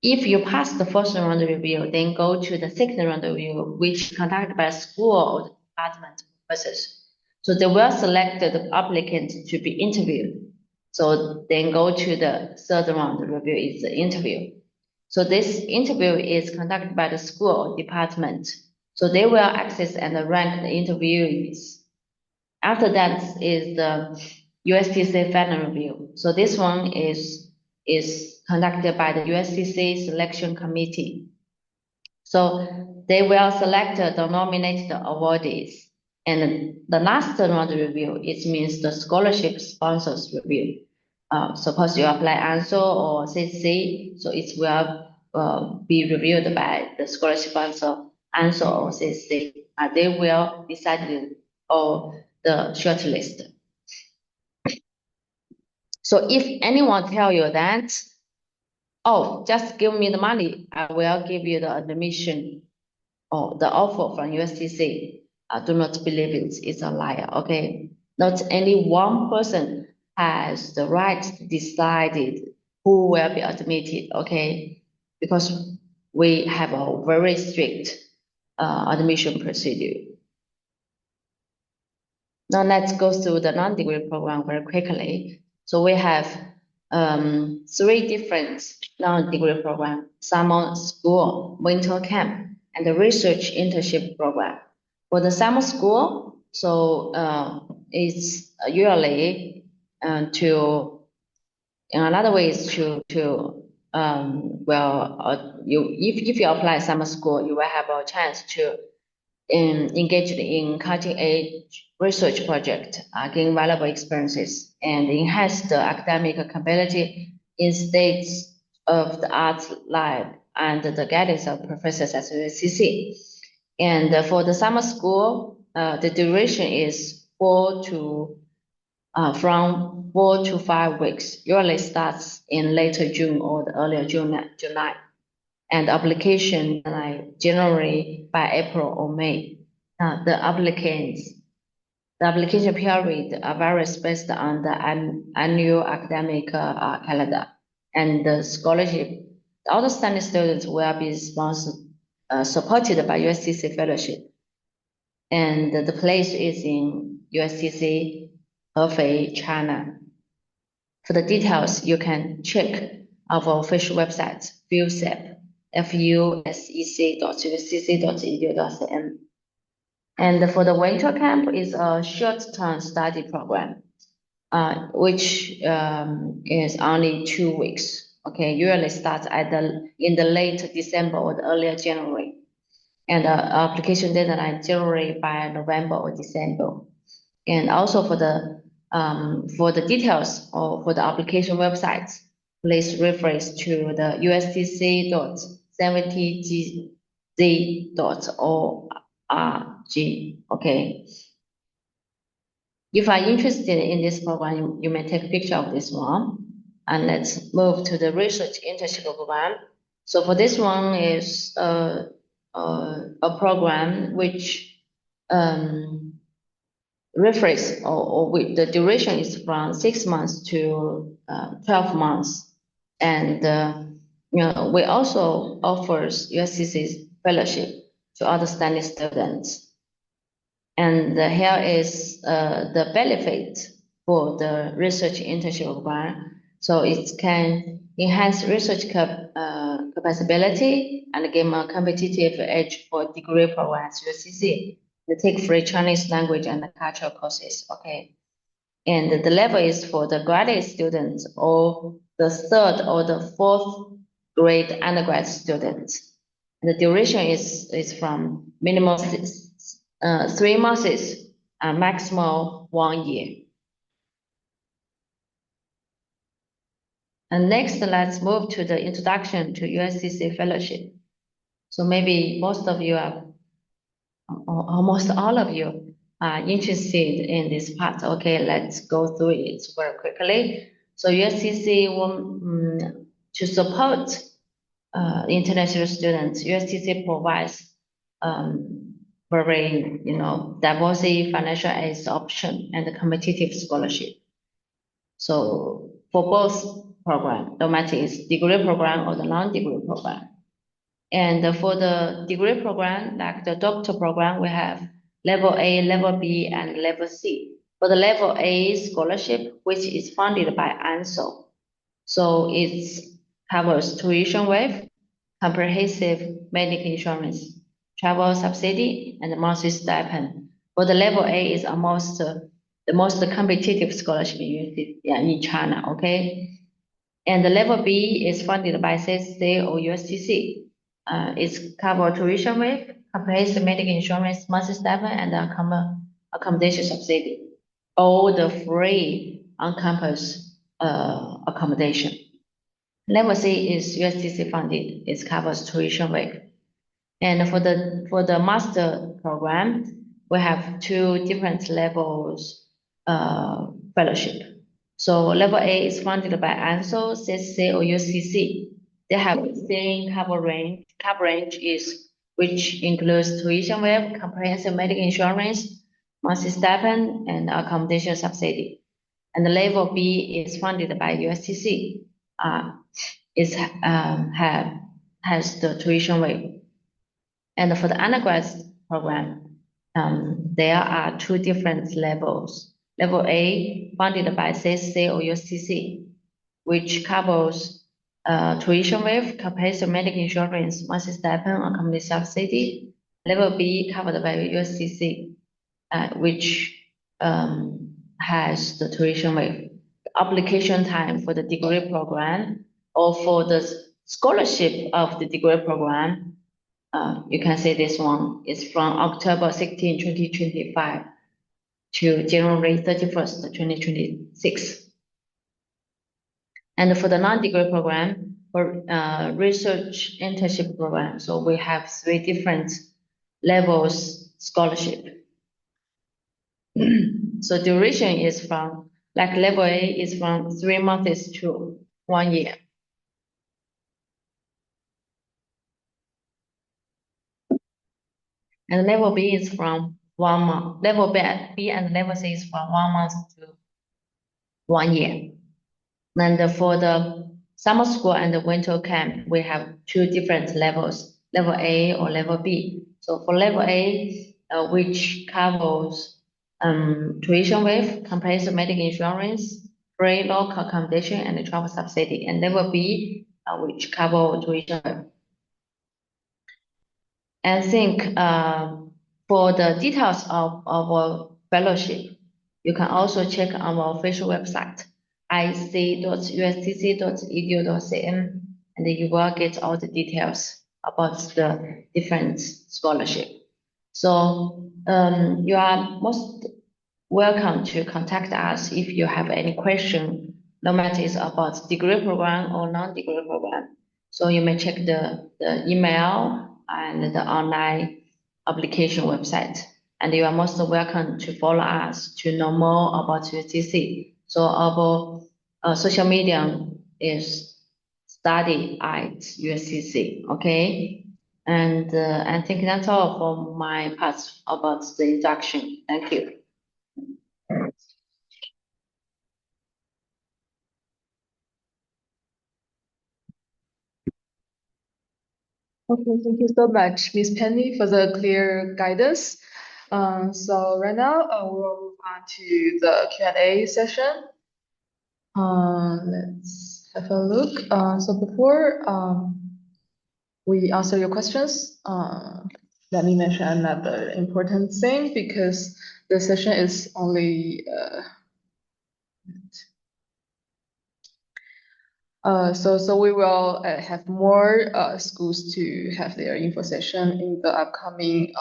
if you pass the first round of review, then go to the second round of review, which is conducted by school or the department professors. So they will select the applicant to be interviewed. So then go to the third round of review, is the interview. So this interview is conducted by the school or department. So they will access and rank the interviewees. After that is the USTC final review. So this one is conducted by the USTC selection committee. So they will select the nominated awardees. And the last round review, it means the scholarship sponsors review. Suppose you apply ANSO or CC, so it will be reviewed by the scholarship sponsor ANSO or CC. They will decide on the shortlist. So if anyone tell you that, oh, just give me the money, I will give you the admission or the offer from USTC. Do not believe it, it's a liar, okay? Not any one person has the right to decide who will be admitted, okay? Because we have a very strict admission procedure. Now let's go through the non-degree program very quickly. So we have 3 different non-degree programs: summer school, winter camp, and the research internship program. For the summer school, so it's usually in another way is if you apply summer school, you will have a chance to engage in cutting-edge research project, gain valuable experiences, and enhance the academic capability in states of the art lab and the guidance of professors at USTC. And for the summer school, the duration is from 4 to 5 weeks. Usually starts in later June or the earlier July. And application like January by April or May. The application period varies based on the annual academic calendar. And the scholarship, the outstanding students will be supported by USTC fellowship. And the place is in USTC, Hefei, China. For the details, you can check our official website, FUSEC, fusec.uscc.edu.cn. And for the winter camp is a short-term study program, which is only 2 weeks. Okay, usually starts in the late December or the earlier January. And application deadline January by November or December. And also for the details or for the application websites, please refer to the ustc.70gz.org. Okay. If you are interested in this program, you may take a picture of this one. And let's move to the research internship program. So for this one is a program which refers or the duration is from 6 months to 12 months. And we also offers USTC's fellowship to outstanding students. And here is the benefit for the research internship program. So it can enhance research capability and give a competitive edge for degree programs at USTC. They take free Chinese language and cultural courses, okay? And the level is for the graduate students or the 3rd or the 4th grade undergrad students. And the duration is from minimum 3 months and maximum 1 year. And next, let's move to the introduction to USTC fellowship. So maybe most of you are, almost all of you are interested in this part. Okay, let's go through it very quickly. So USTC to support international students, USTC provides very, diversity financial aid option and competitive scholarship. So for both program, no matter it's degree program or the non-degree program. And for the degree program, like the doctor program, we have level A, level B, and level C. For the level A scholarship, which is funded by ANSO, so it covers tuition waive, comprehensive medical insurance, travel subsidy, and monthly stipend. For the level A is almost the most competitive scholarship in China, okay? And the level B is funded by CSC or USTC. It's cover tuition waive, comprehensive medical insurance, monthly stipend, and accommodation subsidy. All the free on-campus accommodation. Level C is USTC funded. It covers tuition waive. And for the master program, we have two different levels fellowship. So level A is funded by ANSO, CSC, or USTC. They have the same coverage. Coverage is which includes tuition waive, comprehensive medical insurance, monthly stipend, and accommodation subsidy. And the level B is funded by USTC. Has the tuition waive. And for the undergrad program, there are two different levels. Level A funded by CSC or USTC, which covers tuition waive, comprehensive medical insurance, monthly stipend, accommodation subsidy. Level B covered by USTC, which has the tuition waive. Application time for the degree program or for the scholarship of the degree program, you can see this one is from October 16, 2025 to January 31st, 2026. And for the non-degree program, for research internship program, so we have three different levels scholarship. So duration is from, like level A is from 3 months to 1 year. And level B is from 1 month. Level B and level C is from 1 month to 1 year. And for the summer school and the winter camp, we have two different levels, level A or level B. So for level A, which covers tuition waive, comprehensive medical insurance, free local accommodation, and travel subsidy. And level B, which cover tuition waive. I think for the details of our fellowship, you can also check on our official website, ic.ustc.edu.cn, and you will get all the details about the different scholarship. So you are most welcome to contact us if you have any question, no matter it's about degree program or non-degree program. So you may check the email and the online application website. And you are most welcome to follow us to know more about USTC. So our social media is study at USTC, okay? And I think that's all for my part about the introduction. Thank you. Okay, thank you so much, Ms. Penny, for the clear guidance. So right now, we'll move on to the Q&A session. Let's have a look. So before we answer your questions, let me mention another important thing, because the session is only so we will have more schools to have their info session in the upcoming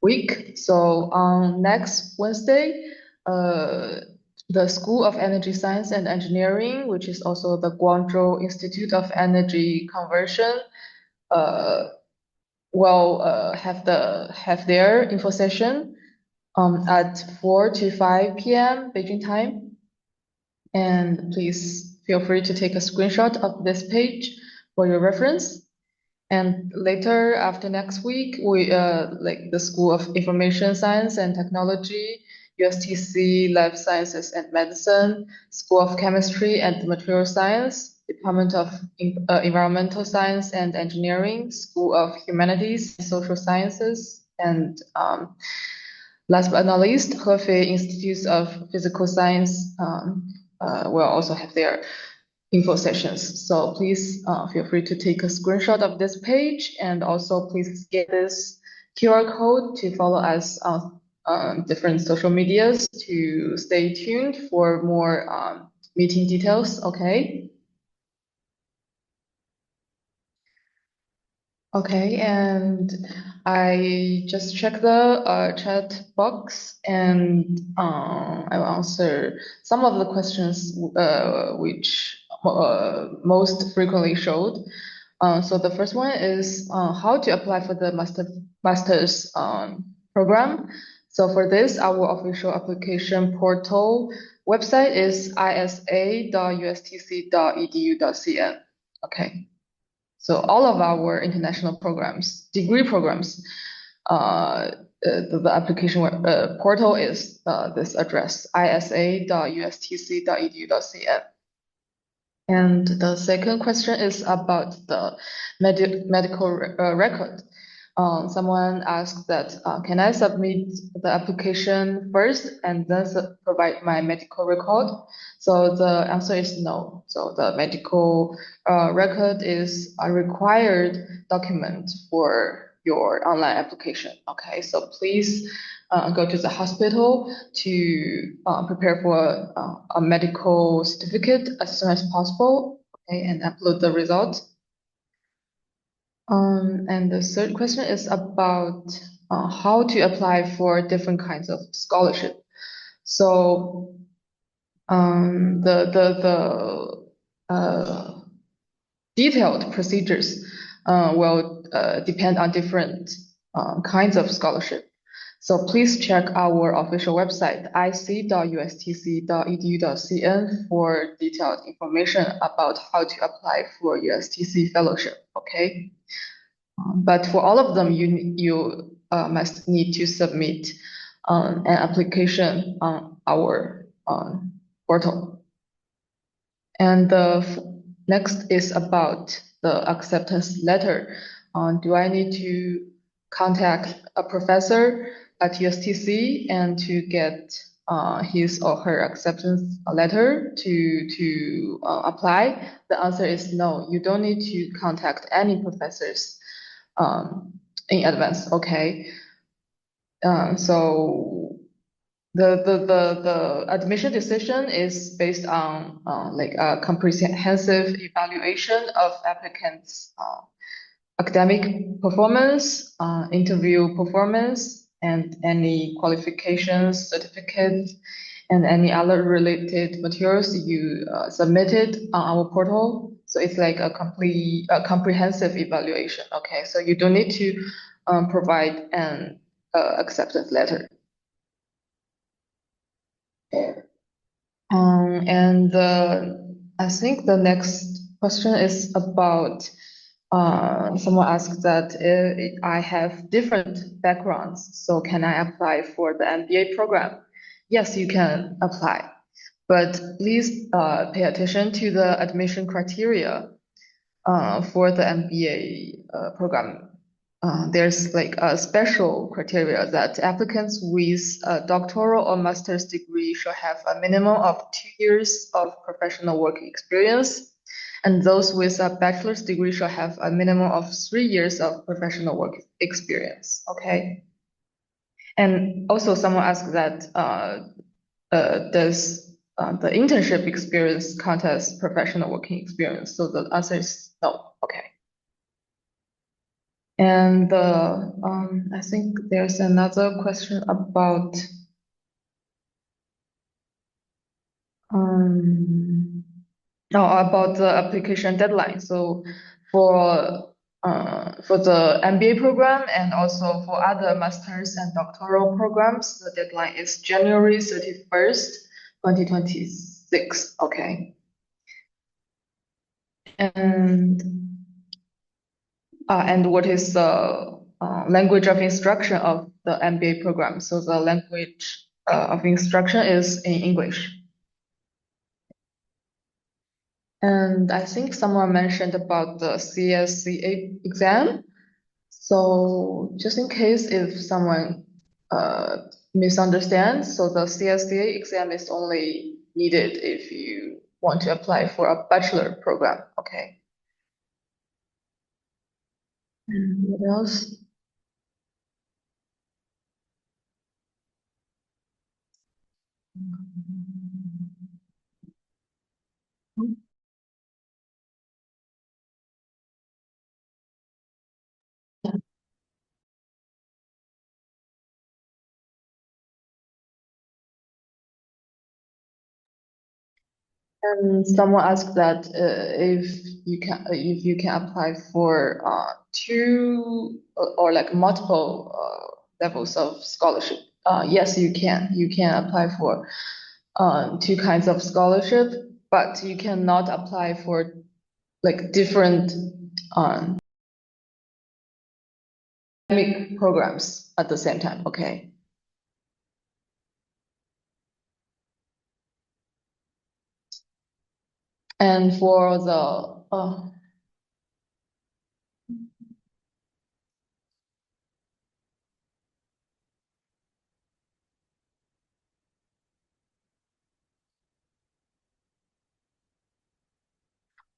week. So on next Wednesday, the School of Energy Science and Engineering, which is also the Guangzhou Institute of Energy Conversion, will have their info session at 4 to 5 p.m. Beijing time. And please feel free to take a screenshot of this page for your reference. And later, after next week, we like the School of Information Science and Technology, USTC Life Sciences and Medicine, School of Chemistry and Material Science, Department of Environmental Science and Engineering, School of Humanities and Social Sciences, and last but not least, Hefei Institutes of Physical Science will also have their info sessions. So please feel free to take a screenshot of this page, and also please get this QR code to follow us on different social medias to stay tuned for more meeting details. Okay. Okay, and I just checked the chat box, and I will answer some of the questions which most frequently showed. So the first one is how to apply for the master's program. So for this, our official application portal website is isa.ustc.edu.cn. Okay. So all of our international programs, degree programs, the application portal is this address, isa.ustc.edu.cn. And the second question is about the medical record. Someone asked that, can I submit the application first and then provide my medical record? So the answer is no. So the medical record is a required document for your online application. Okay, so please go to the hospital to prepare for a medical certificate as soon as possible, okay, and upload the results. And the third question is about how to apply for different kinds of scholarship. So the detailed procedures will depend on different kinds of scholarship. So please check our official website, ic.ustc.edu.cn, for detailed information about how to apply for USTC fellowship, okay? But for all of them, you must need to submit an application on our portal. And the next is about the acceptance letter. Do I need to contact a professor at USTC and to get his or her acceptance letter to apply? The answer is no. You don't need to contact any professors in advance. Okay. So the admission decision is based on like a comprehensive evaluation of applicants' academic performance, interview performance, and any qualifications, certificates, and any other related materials you submitted on our portal. So it's like a comprehensive evaluation. Okay, so you don't need to provide an acceptance letter. And I think the next question is about someone asked that I have different backgrounds, so can I apply for the MBA program? Yes, you can apply, but please pay attention to the admission criteria for the MBA program. There's like a special criteria that applicants with a doctoral or master's degree should have a minimum of 2 years of professional work experience, and those with a bachelor's degree should have a minimum of 3 years of professional work experience. Okay. And also someone asked that does the internship experience count as professional working experience? So the answer is no. Okay. And I think there's another question about about the application deadline. So for the MBA program and also for other master's and doctoral programs, the deadline is January 31st, 2026. Okay. And what is the language of instruction of the MBA program? So the language of instruction is in English. And I think someone mentioned about the CSCA exam. So just in case if someone misunderstands, so the CSCA exam is only needed if you want to apply for a bachelor program. Okay. And what else? And someone asked that if you can apply for two or like multiple levels of scholarship. Yes, you can. You can apply for two kinds of scholarship, but you cannot apply for like different academic programs at the same time. Okay. And for the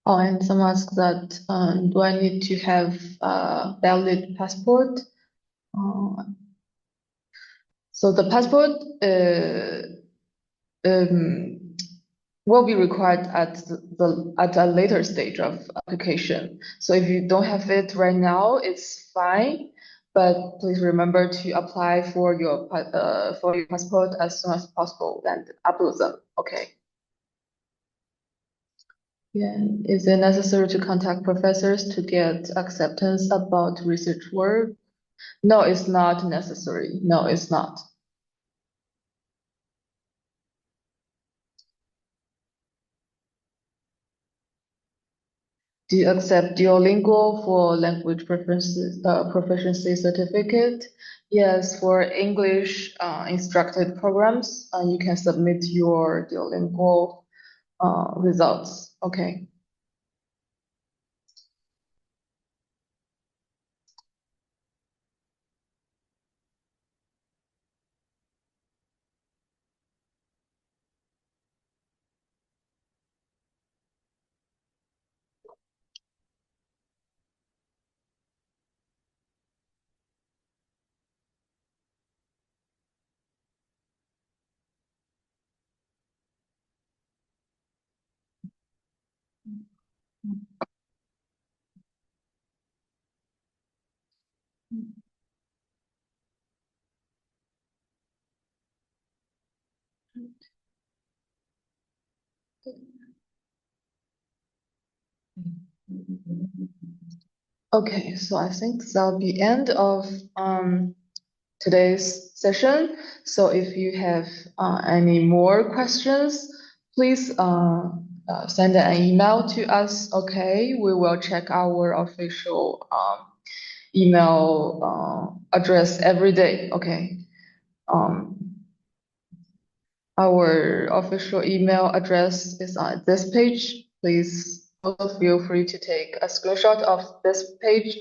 and some ask that do I need to have a valid passport? So the passport will be required at a later stage of application. So if you don't have it right now, it's fine. But please remember to apply for your passport as soon as possible and upload them. Okay. Yeah. Is it necessary to contact professors to get acceptance about research work? No, it's not necessary. No, it's not. Do you accept Duolingo for language proficiency certificate? Yes, for English instructed programs, you can submit your Duolingo results. Okay. Okay, so I think that'll be end of today's session. So if you have any more questions, please send an email to us. Okay, we will check our official email address every day. Okay. Our official email address is on this page. Please also feel free to take a screenshot of this page.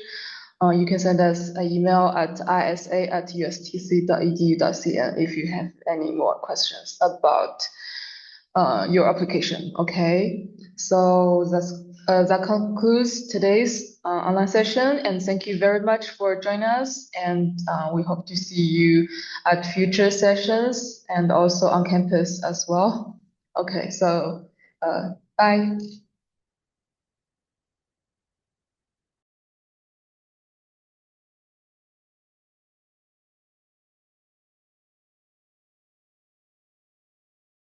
You can send us an email at isa@ustc.edu.cn if you have any more questions about your application. Okay, so that concludes today's online session, and thank you very much for joining us. And we hope to see you at future sessions and also on campus as well. Okay, so bye.